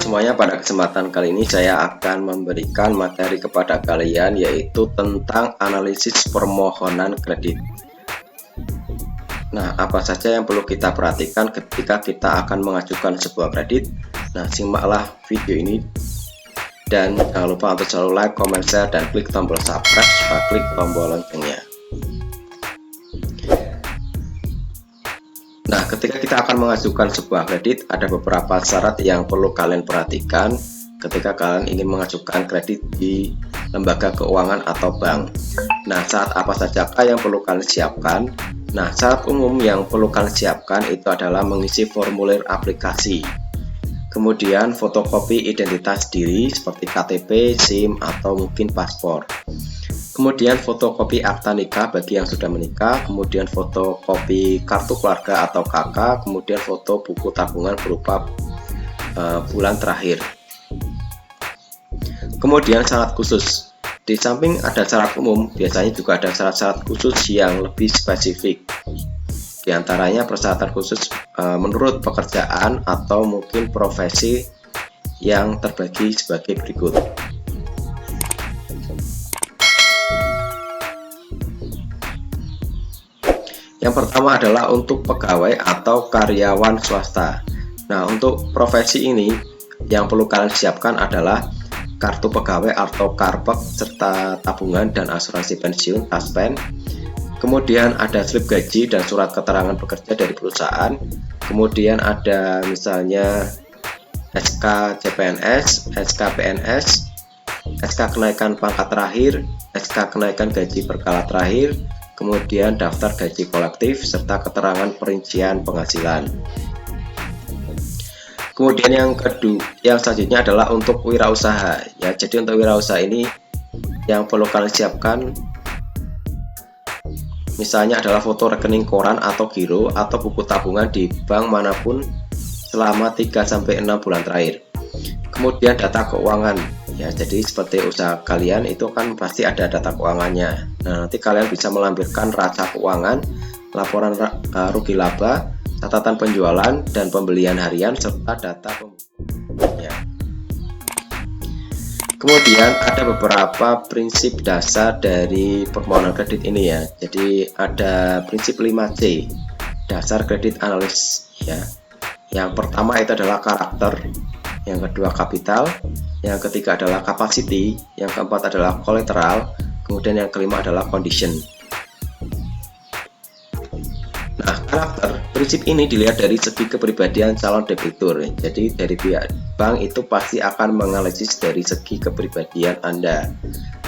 Semuanya, pada kesempatan kali ini saya akan memberikan materi kepada kalian, yaitu tentang analisis permohonan kredit. Nah, apa saja yang perlu kita perhatikan ketika kita akan mengajukan sebuah kredit? Nah, simaklah video ini dan jangan lupa untuk selalu like, comment, share, dan klik tombol subscribe serta klik tombol loncengnya. Nah, ketika kita akan mengajukan sebuah kredit, ada beberapa syarat yang perlu kalian perhatikan ketika kalian ingin mengajukan kredit di lembaga keuangan atau bank. Nah, syarat apa sajakah yang perlu kalian siapkan? Nah, syarat umum yang perlu kalian siapkan itu adalah mengisi formulir aplikasi, kemudian fotokopi identitas diri seperti KTP, SIM, atau mungkin paspor. Kemudian fotokopi akta nikah bagi yang sudah menikah, kemudian fotokopi kartu keluarga atau KK, kemudian foto buku tabungan berupa bulan terakhir. Kemudian syarat khusus. Di samping ada syarat umum, biasanya juga ada syarat-syarat khusus yang lebih spesifik. Di antaranya persyaratan khusus menurut pekerjaan atau mungkin profesi yang terbagi sebagai berikut. Yang pertama adalah untuk pegawai atau karyawan swasta. Nah, untuk profesi ini yang perlu kalian siapkan adalah kartu pegawai atau karpet serta tabungan dan asuransi pensiun (TASPEN). Kemudian ada slip gaji dan surat keterangan bekerja dari perusahaan. Kemudian ada misalnya SK CPNS, SK PNS, SK kenaikan pangkat terakhir, SK kenaikan gaji berkala terakhir, kemudian daftar gaji kolektif serta keterangan perincian penghasilan. Kemudian yang selanjutnya adalah untuk wirausaha ya. Jadi untuk wirausaha ini yang perlu kalian siapkan misalnya adalah foto rekening koran atau giro atau buku tabungan di bank manapun selama 3-6 bulan terakhir. Kemudian data keuangan ya, jadi seperti usaha kalian itu kan pasti ada data keuangannya. Nah, nanti kalian bisa melampirkan raca keuangan, laporan rugi laba, catatan penjualan dan pembelian harian serta data pembelian. Kemudian ada beberapa prinsip dasar dari permohonan kredit ini ya. Jadi ada prinsip 5C dasar kredit analis ya. Yang pertama itu adalah karakter, yang kedua kapital, yang ketiga adalah capacity, yang keempat adalah collateral, kemudian yang kelima adalah condition. Nah, karakter, prinsip ini dilihat dari segi kepribadian calon debitur. Jadi dari pihak bank itu pasti akan menganalisis dari segi kepribadian Anda.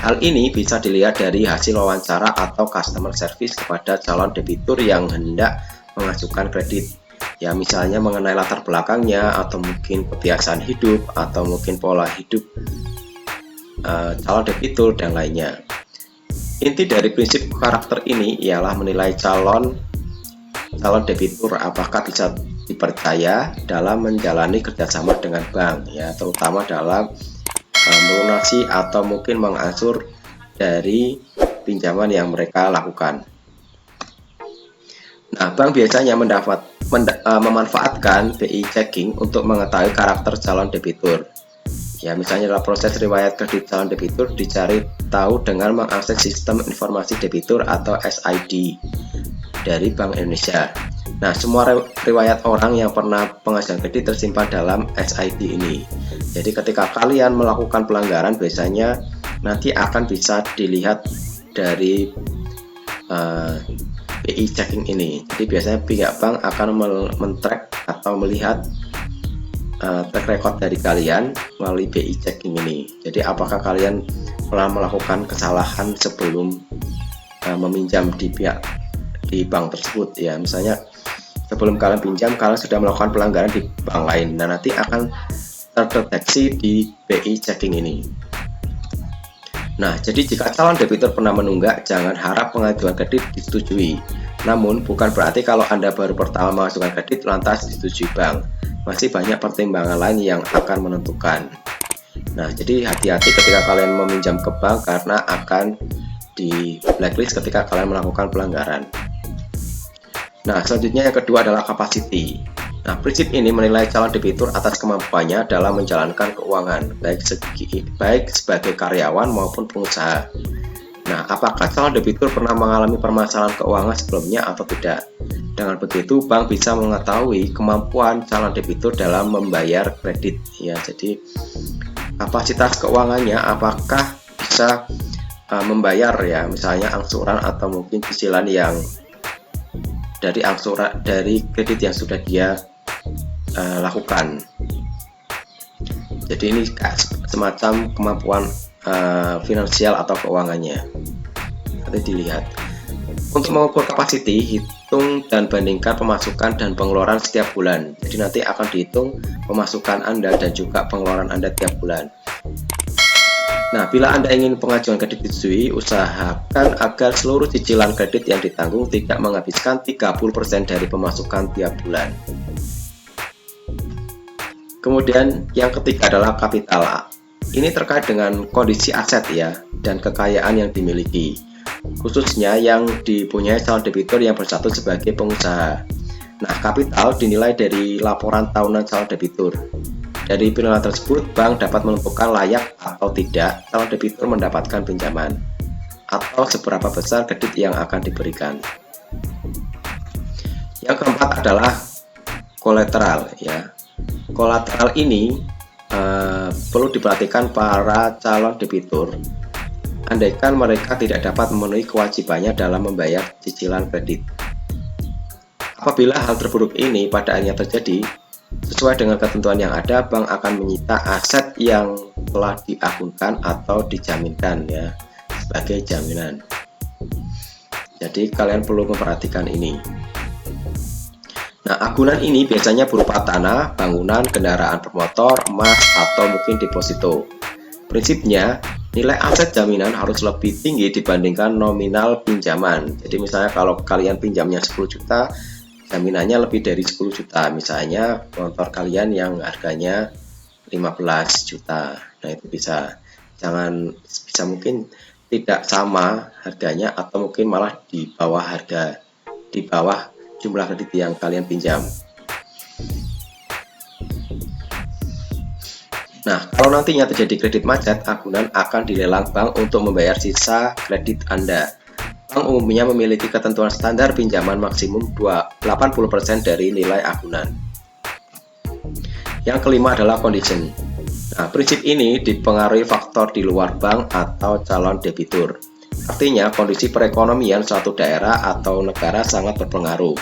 Hal ini bisa dilihat dari hasil wawancara atau customer service kepada calon debitur yang hendak mengajukan kredit. Ya, misalnya mengenai latar belakangnya atau mungkin kebiasaan hidup atau mungkin pola hidup calon debitur dan lainnya. Inti dari prinsip karakter ini ialah menilai calon debitur apakah bisa dipercaya dalam menjalani kerjasama dengan bank ya, terutama dalam melunasi atau mungkin mengangsur dari pinjaman yang mereka lakukan. Nah, bank biasanya memanfaatkan BI checking untuk mengetahui karakter calon debitur. Ya, misalnya dalam proses riwayat kredit calon debitur dicari tahu dengan mengakses sistem informasi debitur atau SID dari Bank Indonesia. Nah, semua riwayat orang yang pernah pengajuan kredit tersimpan dalam SID ini. Jadi ketika kalian melakukan pelanggaran biasanya nanti akan bisa dilihat dari BI checking ini. Jadi biasanya pihak bank akan men-track atau melihat track record dari kalian melalui BI checking ini. Jadi apakah kalian pernah melakukan kesalahan sebelum meminjam di bank tersebut ya. Misalnya sebelum kalian pinjam kalian sudah melakukan pelanggaran di bank lain. Nah, nanti akan terdeteksi di BI checking ini. Nah, jadi jika calon debitur pernah menunggak, jangan harap pengajuan kredit disetujui. Namun, bukan berarti kalau Anda baru pertama mengajukan kredit lantas disetujui bank. Masih banyak pertimbangan lain yang akan menentukan. Nah, jadi hati-hati ketika kalian meminjam ke bank karena akan di blacklist ketika kalian melakukan pelanggaran. Nah, selanjutnya yang kedua adalah capacity. Nah, prinsip ini menilai calon debitur atas kemampuannya dalam menjalankan keuangan, baik sebagai karyawan maupun pengusaha. Nah, apakah calon debitur pernah mengalami permasalahan keuangan sebelumnya atau tidak? Dengan begitu, bank bisa mengetahui kemampuan calon debitur dalam membayar kredit. Ya, jadi kapasitas keuangannya apakah bisa membayar ya, misalnya angsuran atau mungkin cicilan yang dari kredit yang sudah dia lakukan. Jadi ini semacam kemampuan finansial atau keuangannya. Nanti dilihat. Untuk mengukur capacity, hitung dan bandingkan pemasukan dan pengeluaran setiap bulan. Jadi nanti akan dihitung pemasukan Anda dan juga pengeluaran Anda tiap bulan. Nah, bila Anda ingin pengajuan kredit disetujui, usahakan agar seluruh cicilan kredit yang ditanggung tidak menghabiskan 30% dari pemasukan tiap bulan. Kemudian yang ketiga adalah kapital. Ini terkait dengan kondisi aset ya dan kekayaan yang dimiliki, khususnya yang dipunyai calon debitur yang bersatu sebagai pengusaha. Nah, kapital dinilai dari laporan tahunan calon debitur. Dari penilaian tersebut, bank dapat menentukan layak atau tidak calon debitur mendapatkan pinjaman atau seberapa besar kredit yang akan diberikan. Yang keempat adalah kolateral ya. Kolateral ini perlu diperhatikan para calon debitur andaikan mereka tidak dapat memenuhi kewajibannya dalam membayar cicilan kredit. Apabila hal terburuk ini pada akhirnya terjadi, sesuai dengan ketentuan yang ada, bank akan menyita aset yang telah diagunkan atau dijaminkan ya sebagai jaminan. Jadi kalian perlu memperhatikan ini. Nah, agunan ini biasanya berupa tanah, bangunan, kendaraan bermotor, emas, atau mungkin deposito. Prinsipnya, nilai aset jaminan harus lebih tinggi dibandingkan nominal pinjaman. Jadi misalnya kalau kalian pinjamnya 10 juta, jaminannya lebih dari 10 juta. Misalnya motor kalian yang harganya 15 juta. Nah, itu bisa mungkin tidak sama harganya atau mungkin malah di bawah jumlah kredit yang kalian pinjam. Nah, kalau nantinya terjadi kredit macet, agunan akan dilelang bank untuk membayar sisa kredit Anda. Bank umumnya memiliki ketentuan standar pinjaman maksimum 80% dari nilai agunan. Yang kelima adalah condition. Nah, prinsip ini dipengaruhi faktor di luar bank atau calon debitur. Artinya, kondisi perekonomian suatu daerah atau negara sangat berpengaruh.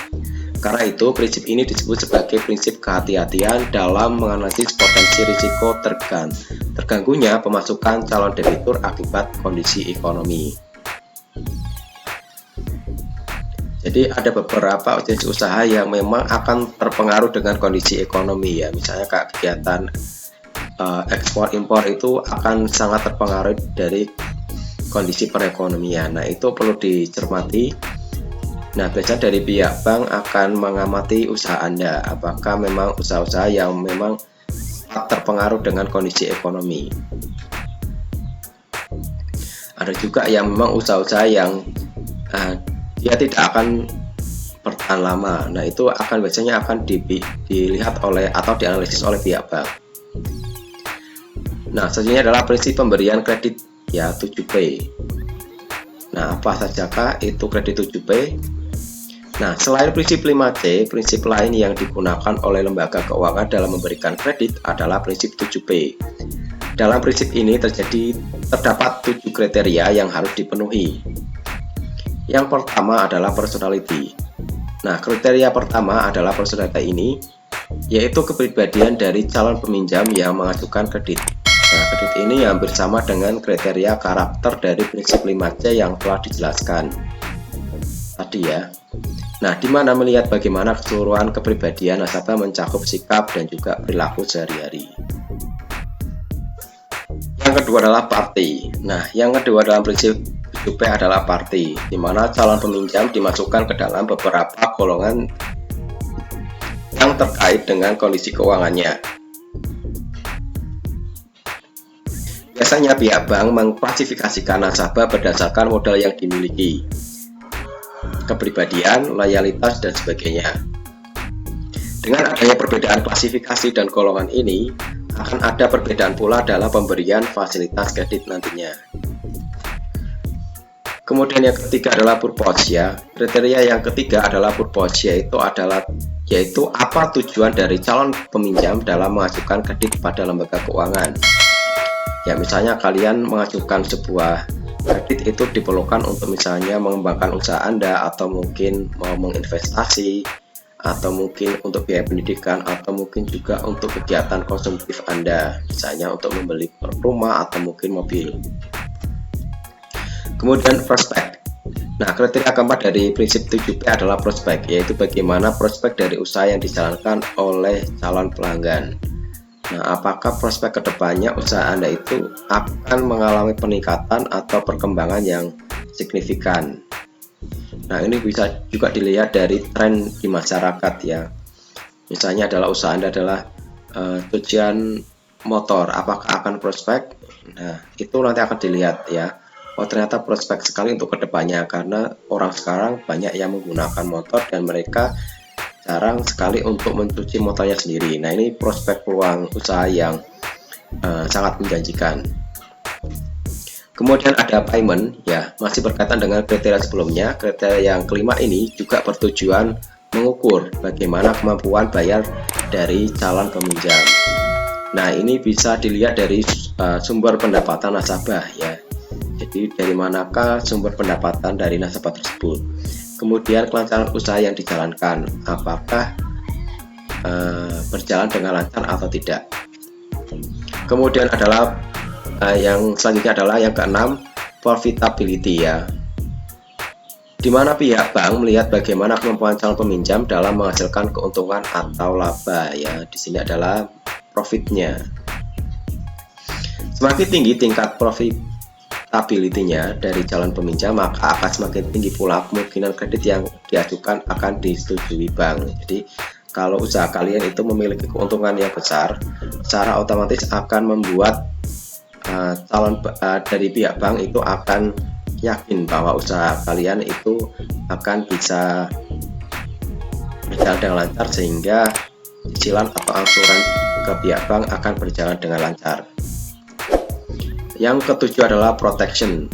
Karena itu, prinsip ini disebut sebagai prinsip kehati-hatian dalam menganalisis potensi risiko terganggunya pemasukan calon debitur akibat kondisi ekonomi. Jadi ada beberapa jenis usaha yang memang akan terpengaruh dengan kondisi ekonomi ya. Misalnya kayak kegiatan ekspor impor itu akan sangat terpengaruh dari kondisi perekonomian. Nah, itu perlu dicermati. Nah, biasanya dari pihak bank akan mengamati usaha Anda, apakah memang usaha-usaha yang memang terpengaruh dengan kondisi ekonomi. Ada juga yang memang usaha-usaha yang dia tidak akan bertahan lama. Nah, itu biasanya akan dilihat atau dianalisis oleh pihak bank. Nah, selanjutnya adalah prinsip pemberian kredit ya 7P. Nah, apa sajakah itu kredit 7P? Nah, selain prinsip 5C, prinsip lain yang digunakan oleh lembaga keuangan dalam memberikan kredit adalah prinsip 7P. Dalam prinsip ini terdapat 7 kriteria yang harus dipenuhi. Yang pertama adalah personality. Nah, kriteria pertama adalah personality ini, yaitu kepribadian dari calon peminjam yang mengajukan kredit. Nah, kredit ini hampir sama dengan kriteria karakter dari prinsip 5C yang telah dijelaskan tadi ya. Nah, di mana melihat bagaimana keseluruhan kepribadian nasabah mencakup sikap dan juga perilaku sehari-hari. Yang kedua adalah party. Nah, yang kedua dalam prinsip 7P adalah party, di mana calon peminjam dimasukkan ke dalam beberapa golongan yang terkait dengan kondisi keuangannya. biasanya pihak bank mengklasifikasikan nasabah berdasarkan modal yang dimiliki, kepribadian, loyalitas, dan sebagainya. Dengan adanya perbedaan klasifikasi dan golongan ini, akan ada perbedaan pula dalam pemberian fasilitas kredit nantinya. Kemudian yang ketiga adalah purpose ya. Kriteria yang ketiga adalah purpose, yaitu apa tujuan dari calon peminjam dalam mengajukan kredit pada lembaga keuangan. Ya, misalnya kalian mengajukan sebuah kredit itu diperlukan untuk misalnya mengembangkan usaha Anda, atau mungkin mau menginvestasi, atau mungkin untuk biaya pendidikan, atau mungkin juga untuk kegiatan konsumtif Anda, misalnya untuk membeli rumah atau mungkin mobil. Kemudian prospek. Nah, kriteria keempat dari prinsip 7P adalah prospek, yaitu bagaimana prospek dari usaha yang dijalankan oleh calon pelanggan. Nah, apakah prospek kedepannya usaha Anda itu akan mengalami peningkatan atau perkembangan yang signifikan. Nah, ini bisa juga dilihat dari tren di masyarakat ya. Misalnya adalah usaha Anda adalah cucian motor, apakah akan prospek? Nah, itu nanti akan dilihat ya. Oh, ternyata prospek sekali untuk kedepannya, karena orang sekarang banyak yang menggunakan motor dan mereka jarang sekali untuk mencuci motornya sendiri. Nah, ini prospek peluang usaha yang sangat menjanjikan. Kemudian ada payment ya, masih berkaitan dengan kriteria sebelumnya. Kriteria yang kelima ini juga bertujuan mengukur bagaimana kemampuan bayar dari calon peminjam. Nah, ini bisa dilihat dari sumber pendapatan nasabah ya. Jadi dari manakah sumber pendapatan dari nasabah tersebut. Kemudian kelancaran usaha yang dijalankan, apakah berjalan dengan lancar atau tidak. Kemudian adalah yang selanjutnya adalah yang keenam, profitability ya, dimana pihak bank melihat bagaimana kemampuan calon peminjam dalam menghasilkan keuntungan atau laba ya. Di sini adalah profitnya. Semakin tinggi tingkat profitability-nya dari calon peminjam, maka akan semakin tinggi pula kemungkinan kredit yang diajukan akan disetujui bank. Jadi kalau usaha kalian itu memiliki keuntungan yang besar, secara otomatis akan membuat calon dari pihak bank itu akan yakin bahwa usaha kalian itu akan bisa berjalan dengan lancar, sehingga cicilan atau angsuran ke pihak bank akan berjalan dengan lancar. Yang ketujuh adalah protection.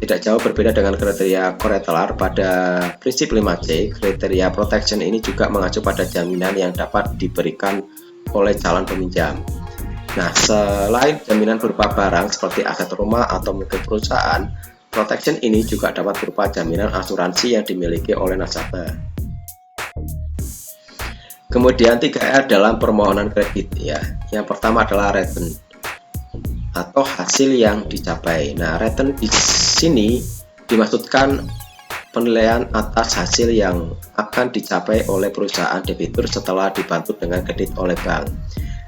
Tidak jauh berbeda dengan kriteria Koretlar, pada prinsip 5C, kriteria protection ini juga mengacu pada jaminan yang dapat diberikan oleh calon peminjam. Nah, selain jaminan berupa barang seperti aset rumah atau mungkin perusahaan, protection ini juga dapat berupa jaminan asuransi yang dimiliki oleh nasabah. Kemudian 3R dalam permohonan kredit ya. Yang pertama adalah return atau hasil yang dicapai. Nah, return di sini dimaksudkan penilaian atas hasil yang akan dicapai oleh perusahaan debitur setelah dibantu dengan kredit oleh bank.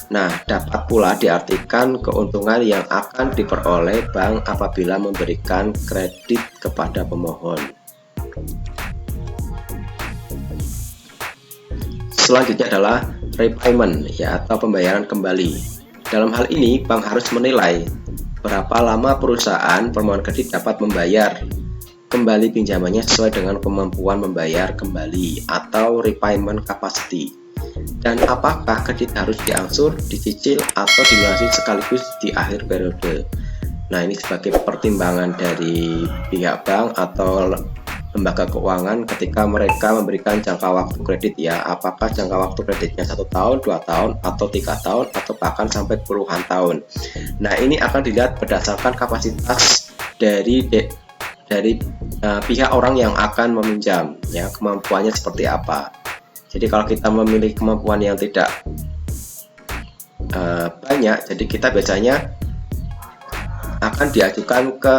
Nah, dapat pula diartikan keuntungan yang akan diperoleh bank apabila memberikan kredit kepada pemohon. Selanjutnya adalah repayment ya, atau pembayaran kembali. Dalam hal ini, bank harus menilai berapa lama perusahaan permohonan kredit dapat membayar kembali pinjamannya sesuai dengan kemampuan membayar kembali atau repayment capacity. Dan apakah kredit harus diangsur, dicicil, atau dilunasi sekaligus di akhir periode. Nah, ini sebagai pertimbangan dari pihak bank atau lembaga keuangan ketika mereka memberikan jangka waktu kredit ya. Apakah jangka waktu kreditnya 1 tahun, 2 tahun, atau 3 tahun, atau bahkan sampai puluhan tahun. Nah, ini akan dilihat berdasarkan kapasitas dari pihak orang yang akan meminjam ya, kemampuannya seperti apa. Jadi kalau kita memiliki kemampuan yang tidak banyak, jadi kita biasanya akan diajukan ke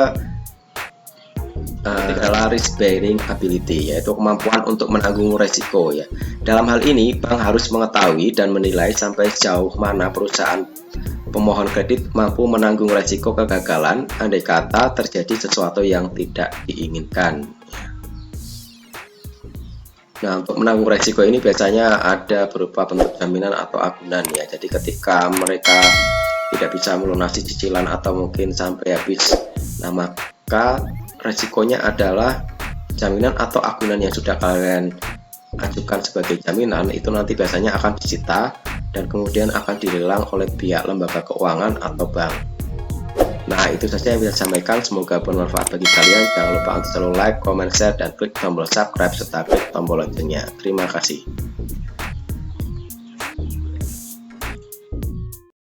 adalah risk bearing ability, yaitu kemampuan untuk menanggung resiko ya. Dalam hal ini, bank harus mengetahui dan menilai sampai sejauh mana perusahaan pemohon kredit mampu menanggung resiko kegagalan andai kata terjadi sesuatu yang tidak diinginkan. Nah, untuk menanggung resiko ini biasanya ada berupa bentuk jaminan atau agunan ya. Jadi ketika mereka tidak bisa melunasi cicilan atau mungkin sampai habis. Nah, maka resikonya adalah jaminan atau agunan yang sudah kalian ajukan sebagai jaminan itu nanti biasanya akan disita dan kemudian akan dilelang oleh pihak lembaga keuangan atau bank. Nah, itu saja yang bisa saya sampaikan, semoga bermanfaat bagi kalian. Jangan lupa untuk selalu like, comment, share, dan klik tombol subscribe serta klik tombol loncengnya. Terima kasih.